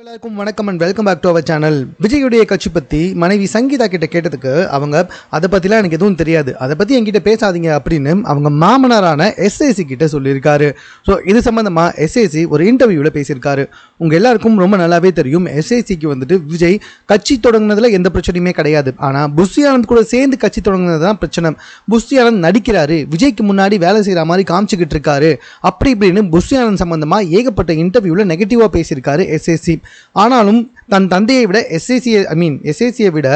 எல்லாருக்கும் வணக்கம் and welcome back to our channel. விஜயுடைய கட்சி பற்றி மனைவி சங்கீதா கிட்ட கேட்டதுக்கு அவங்க அதை பற்றிலாம் எனக்கு எதுவும் தெரியாது, அதை பற்றி என்கிட்ட பேசாதீங்க அப்படின்னு அவங்க மாமனாரான எஸ்ஏசி கிட்ட சொல்லியிருக்காரு. ஸோ இது சம்மந்தமாக எஸ்ஏசி ஒரு இன்டர்வியூவில் பேசியிருக்காரு. உங்கள் எல்லாருக்கும் ரொம்ப நல்லாவே தெரியும், எஸ்ஏசிக்கு வந்துட்டு விஜய் கட்சி தொடங்கினதில் எந்த பிரச்சனையுமே கிடையாது. ஆனால் புஷி ஆனந்த் கூட சேர்ந்து கட்சி தொடங்கினது தான் பிரச்சனை. புஷி ஆனந்த் நடிக்கிறாரு, விஜய்க்கு முன்னாடி வேலை செய்கிற மாதிரி காமிச்சிக்கிட்டு இருக்காரு, அப்படி இப்படின்னு புஷி ஆனந்த் சம்மந்தமாக ஏகப்பட்ட இன்டர்வியூவில் நெகட்டிவாக பேசியிருக்காரு எஸ்ஏசி. ஆனாலும் தன் தந்தையை விட எஸ்ஏசியை விட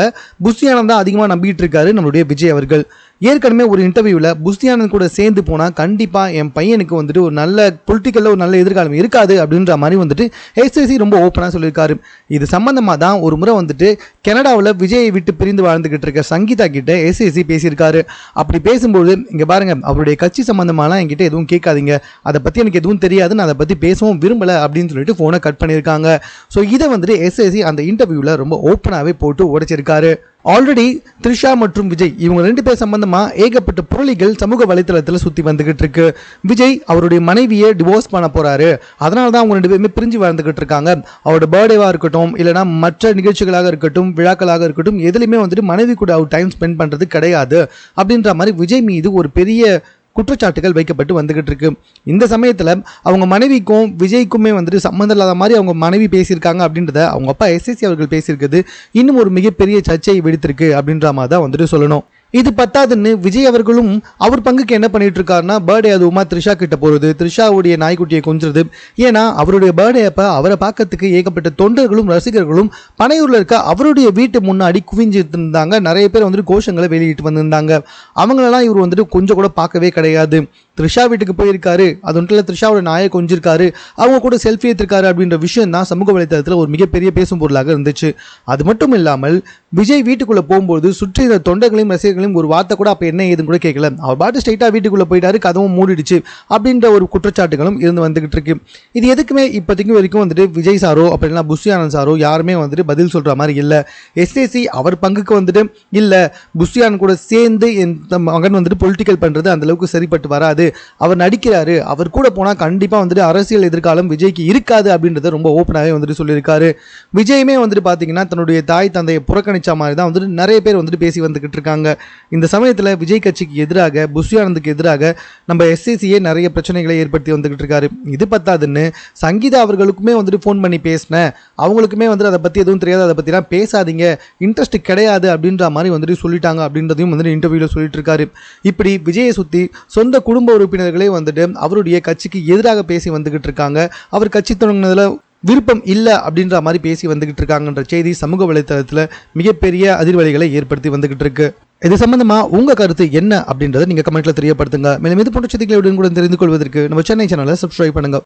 புஷி ஆனந்த் தான் அதிகமாக நம்பிட்டு இருக்காரு நம்மளுடைய விஜய் அவர்கள். ஏற்கனவே ஒரு இன்டர்வியூவில் புஷி ஆனந்த் கூட சேர்ந்து போனால் கண்டிப்பாக என் பையனுக்கு வந்துட்டு ஒரு நல்ல பொலிட்டிக்கலில் ஒரு நல்ல எதிர்காலம் இருக்காது அப்படின்ற மாதிரி வந்துட்டு எஸ்ஏசி ரொம்ப ஓப்பனாக சொல்லியிருக்காரு. இது சம்மந்தமாக தான் ஒரு முறை வந்துட்டு கனடாவில் விஜயை விட்டு பிரிந்து வாழ்ந்துகிட்டு இருக்க சங்கீதா கிட்ட எஸ்ஏசி பேசியிருக்காரு. அப்படி பேசும்போது இங்கே பாருங்க, அவருடைய கட்சி சம்மந்தமாலாம் என்கிட்ட எதுவும் கேட்காதீங்க, அதை பற்றி எனக்கு எதுவும் தெரியாது, நான் அதை பற்றி பேசவும் விரும்பலை அப்படின்னு சொல்லிட்டு ஃபோனை கட் பண்ணியிருக்காங்க. ஸோ இதை வந்துட்டு எஸ்ஏசி அந்த இன்டர்வியூவில் ரொம்ப ஓப்பனாகவே போட்டு உடைச்சிருக்காரு. ஆல்ரெடி த்ரிஷா மற்றும் விஜய் இவங்க ரெண்டு பேர் சம்பந்தமா ஏகப்பட்ட புரளிகள் சமூக வலைத்தளத்தில் சுற்றி வந்துகிட்டு இருக்கு. விஜய் அவருடைய மனைவியை டிவோர்ஸ் பண்ண போறாரு, அதனால தான் அவங்க ரெண்டு பேருமே பிரிஞ்சு வாழ்ந்துகிட்டு இருக்காங்க. அவரோட பர்த்டேவா இருக்கட்டும், இல்லைனா மற்ற நிகழ்ச்சிகளாக இருக்கட்டும், விழாக்களாக இருக்கட்டும், எதுலையுமே வந்துட்டு மனைவி கூட அவர் டைம் ஸ்பெண்ட் பண்றது கிடையாது அப்படின்ற மாதிரி விஜய் மீது ஒரு பெரிய குற்றச்சாட்டுகள் வைக்கப்பட்டு வந்துகிட்டு இருக்கு. இந்த சமயத்தில் அவங்க மனைவிக்கும் விஜய்க்குமே வந்துட்டு சம்மந்தம் இல்லாத மாதிரி அவங்க மனைவி பேசியிருக்காங்க அப்படின்றத அவங்க அப்பா எஸ்எஸ்சி அவர்கள் பேசியிருக்கிறது இன்னும் ஒரு மிகப்பெரிய சர்ச்சையை வெடித்திருக்கு அப்படின்ற மாதிரி தான் வந்துட்டு சொல்லணும். இது பத்தாதுன்னு விஜய் அவர்களும் அவர் பங்குக்கு என்ன பண்ணிட்டு இருக்காருன்னா, பர்த்டே அதுவுமா த்ரிஷா கிட்ட போகிறது, த்ரிஷாவுடைய நாய்க்குட்டியை கொஞ்சிறது. ஏன்னா அவருடைய பர்த்டே அப்போ அவரை பார்க்கறதுக்கு ஏகப்பட்ட தொண்டர்களும் ரசிகர்களும் பனையூரில் இருக்க அவருடைய வீட்டு முன்னாடி குவிஞ்சிட்டு இருந்தாங்க. நிறைய பேர் வந்துட்டு கோஷங்களை வெளியிட்டு வந்திருந்தாங்க. அவங்களெல்லாம் இவர் வந்துட்டு கொஞ்சம் கூட பார்க்கவே கிடையாது. த்ரிஷா வீட்டுக்கு போயிருக்காரு, அது ஒன்றில் த்ரிஷாவோட நாயை கொஞ்சிருக்காரு, அவங்க கூட செல்ஃபி எடுத்திருக்காரு அப்படின்ற விஷயம் தான் சமூக வலைத்தளத்தில் ஒரு மிகப்பெரிய பேசும் பொருளாக இருந்துச்சு. அது மட்டும் இல்லாமல் விஜய் வீட்டுக்குள்ளே போகும்போது சுற்றி இந்த தொண்டர்களையும் ரசிகர்களையும் ஒரு வார்த்தை கூட அப்போ என்ன ஏதுன்னு கூட கேட்கல. அவர் பாட்டு ஸ்ட்ரைட்டாக வீட்டுக்குள்ளே போயிட்டாரு, கதவும் மூடிடுச்சு அப்படின்ற ஒரு குற்றச்சாட்டுகளும் இருந்து வந்துகிட்டு இருக்கு. இது எதுக்குமே இப்போதைக்கு வரைக்கும் வந்துட்டு விஜய் சாரோ அப்படின்னா புஷி ஆனந்த் சாரோ யாருமே வந்துட்டு பதில் சொல்கிற மாதிரி இல்லை. எஸ்ஏசி அவர் பங்குக்கு வந்துட்டு இல்லை, புஷி ஆனந்த் கூட சேர்ந்து இந்த மகன் வந்துட்டு பொலிட்டிக்கல் பண்ணுறது அந்தளவுக்கு சரிப்பட்டு வராது, அவர் நடிக்கிறாரு, அவர் கூட போனால் கண்டிப்பாக வந்துட்டு அரசியல் எதிர்காலம் விஜய்க்கு இருக்காது அப்படின்றத ரொம்ப ஓப்பனாகவே வந்துட்டு சொல்லியிருக்காரு. விஜயுமே வந்துட்டு பார்த்தீங்கன்னா தன்னுடைய தாய் தந்தையை புறக்கணிச்ச மாதிரி தான் வந்துட்டு நிறைய பேர் வந்துட்டு பேசி வந்துகிட்டு இருக்காங்க. இந்த சமயத்தில் விஜய் கட்சிக்கு எதிராக புஷி ஆனந்துக்கு எதிராக நம்ம எஸ்ஏசியே நிறைய பிரச்சனைகளை ஏற்படுத்தி வந்துகிட்டு இருக்காரு. இது பத்தாதுன்னு சங்கீதா அவர்களுக்குமே வந்துட்டு ஃபோன் பண்ணி பேசினேன், அவங்களுக்குமே வந்துட்டு அதை பற்றி எதுவும் தெரியாது, அதை பற்றிலாம் பேசாதீங்க, இன்ட்ரெஸ்ட் கிடையாது அப்படின்ற மாதிரி வந்துட்டு சொல்லிட்டாங்க அப்படின்றதையும் வந்துட்டு இன்டர்வியூவில் சொல்லிட்டு இருக்காரு. இப்படி விஜயை சுற்றி சொந்த குடும்ப உறுப்பினர்களே வந்துட்டு அவருடைய கட்சிக்கு எதிராக பேசி வந்துகிட்டு இருக்காங்க. அவர் கட்சி தொடங்கினதில் விருப்பம் இல்லை அப்படின்ற மாதிரி பேசி வந்துகிட்டு இருக்காங்கன்ற செய்தி சமூக வலைத்தளத்தில் மிகப்பெரிய அதிர்வலைகளை ஏற்படுத்தி வந்துகிட்டு இருக்கு. இது சம்பந்தமாக உங்கள் கருத்து என்ன அப்படின்றத நீங்கள் கமெண்ட்ல தெரியப்படுத்துங்க. மேலும் இது போன்ற செய்திகளை உடனுக்குடன் தெரிந்து கொள்வதற்கு நம்ம சென்னை சேனலை சப்ஸ்கிரைப் பண்ணுங்க.